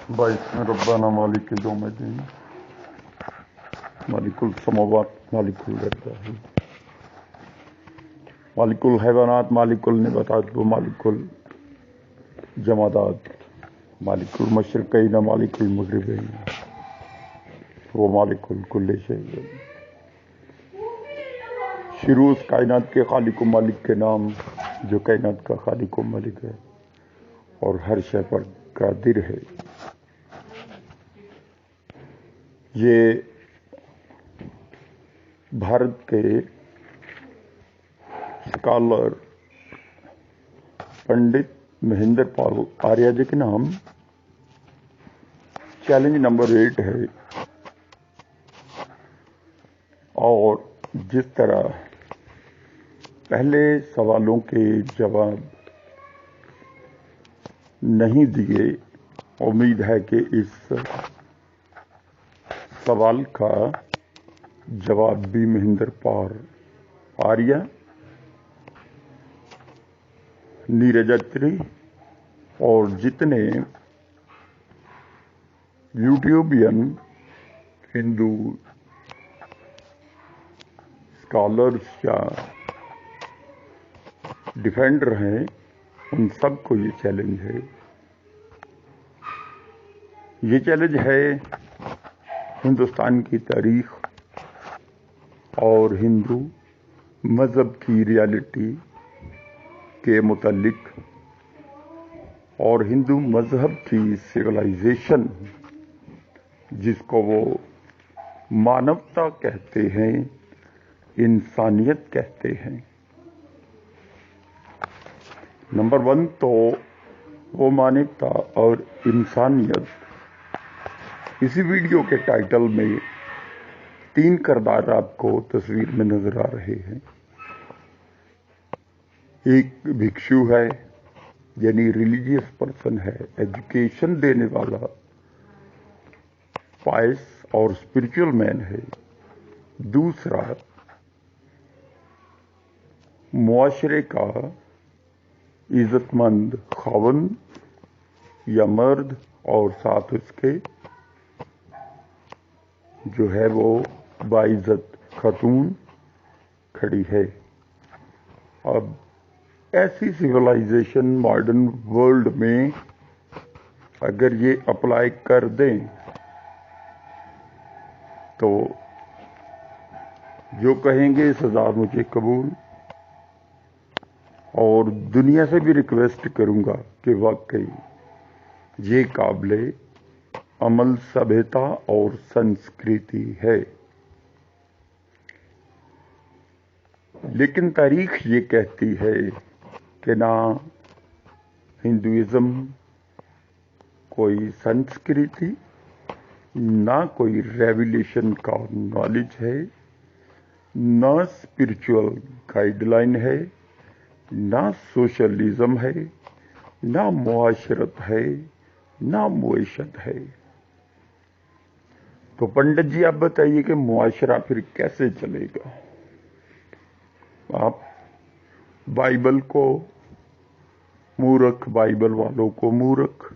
باسم ربنا مالک یوم الدین مالک السماوات مالک الارض مالک الحیوانات مالک النباتات و مالک الجمادات مالک المشرقین مالک المغربین و مالک الکل شیء۔ شروع اس کائنات کے خالق و مالک کے نام جو کائنات کا خالق و مالک ہے اور ہر شے پر قادر ہے۔ یہ بھارت کے اسکالر پنڈت مہندر پال آریہ جی کے نام چیلنج نمبر 8 ہے، اور جس طرح پہلے سوالوں کے جواب نہیں دیے، امید ہے کہ اس سوال کا جواب بھی مہندر پال آریہ، نیرج اتری اور جتنے یوٹیوبین ہندو اسکالرس یا ڈیفینڈر ہیں، ان سب کو یہ چیلنج ہے۔ یہ چیلنج ہے ہندوستان کی تاریخ اور ہندو مذہب کی ریالٹی کے متعلق، اور ہندو مذہب کی سویلائزیشن جس کو وہ مانوتا کہتے ہیں، انسانیت کہتے ہیں۔ نمبر 1 تو وہ مانوتا اور انسانیت۔ اسی ویڈیو کے ٹائٹل میں 3 کردار آپ کو تصویر میں نظر آ رہے ہیں۔ ایک بھکشو ہے، یعنی ریلیجیس پرسن ہے، ایجوکیشن دینے والا، پائس اور اسپرچل مین ہے۔ دوسرا معاشرے کا عزت مند خاوند یا مرد، اور ساتھ اس کے جو ہے وہ باعزت خاتون کھڑی ہے۔ اب ایسی سویلائزیشن ماڈرن ورلڈ میں اگر یہ اپلائی کر دیں تو جو کہیں گے سزا مجھے قبول، اور دنیا سے بھی ریکویسٹ کروں گا کہ واقعی یہ قابل عمل سبھیتا اور سنسکرتی ہے۔ لیکن تاریخ یہ کہتی ہے کہ نہ ہندوازم کوئی سنسکرتی، نہ کوئی ریولیشن کا نالج ہے، نہ اسپرچل گائیڈ لائن ہے، نہ سوشلزم ہے، نہ معاشرت ہے، نہ معیشت ہے۔ تو پنڈت جی آپ بتائیے کہ معاشرہ پھر کیسے چلے گا؟ آپ بائبل کو مورکھ، بائبل والوں کو مورکھ،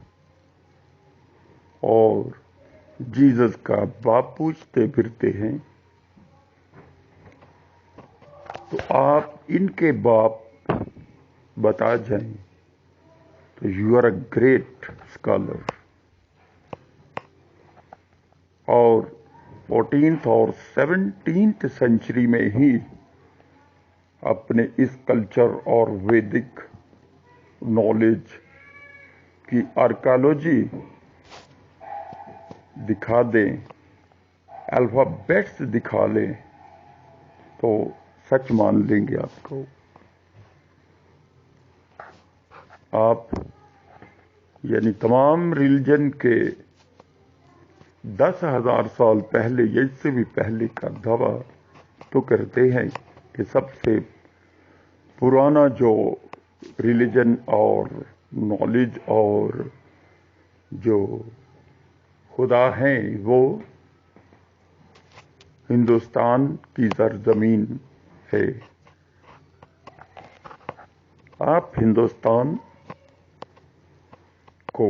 اور جیزس کا باپ پوچھتے پھرتے ہیں، تو آپ ان کے باپ بتا جائیں تو you are a great scholar. اور 14th اور 17th سینچری میں ہی اپنے اس کلچر اور ویدک نالج کی آرکیالوجی دکھا دیں، الفابیٹس دکھا لیں، تو سچ مان لیں گے آپ کو۔ آپ یعنی تمام ریلیجن کے 10,000 سال پہلے یا اس سے بھی پہلے کا دعویٰ تو کرتے ہیں کہ سب سے پرانا جو ریلیجن اور نالج اور جو خدا ہیں وہ ہندوستان کی سرزمین ہے۔ آپ ہندوستان کو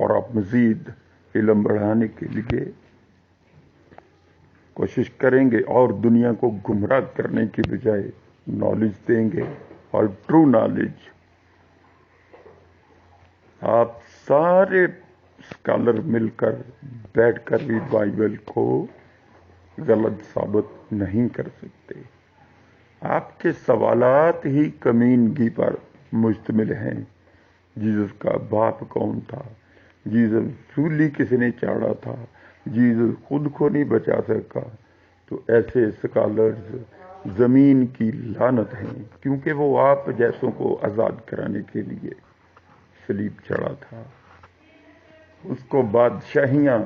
اور آپ مزید علم بڑھانے کے لیے کوشش کریں گے اور دنیا کو گمراہ کرنے کی بجائے نالج دیں گے، اور ٹرو نالج. آپ سارے اسکالر مل کر بیٹھ کر بھی بائبل کو غلط ثابت نہیں کر سکتے. آپ کے سوالات ہی کمینگی پر مشتمل ہیں. جیزس کا باپ کون تھا؟ جیزس سولی کس نے چاڑا تھا؟ جیزس خود کو نہیں بچا سکا. تو ایسے اسکالرز زمین کی لعنت ہیں، کیونکہ وہ آپ جیسوں کو آزاد کرانے کے لیے صلیب چڑھا تھا. اس کو بادشاہیاں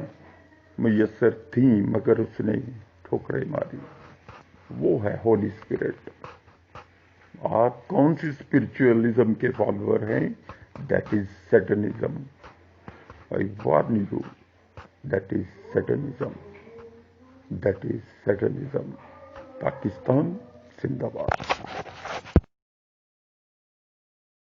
میسر تھیں مگر اس نے ٹھوکریں ماری. وہ ہے ہولی اسپرٹ. آپ کون سی اسپرچوئلزم کے فالوور ہیں؟ That is Satanism. I warn you, that is Satanism. That is Satanism. Pakistan زندہ باد.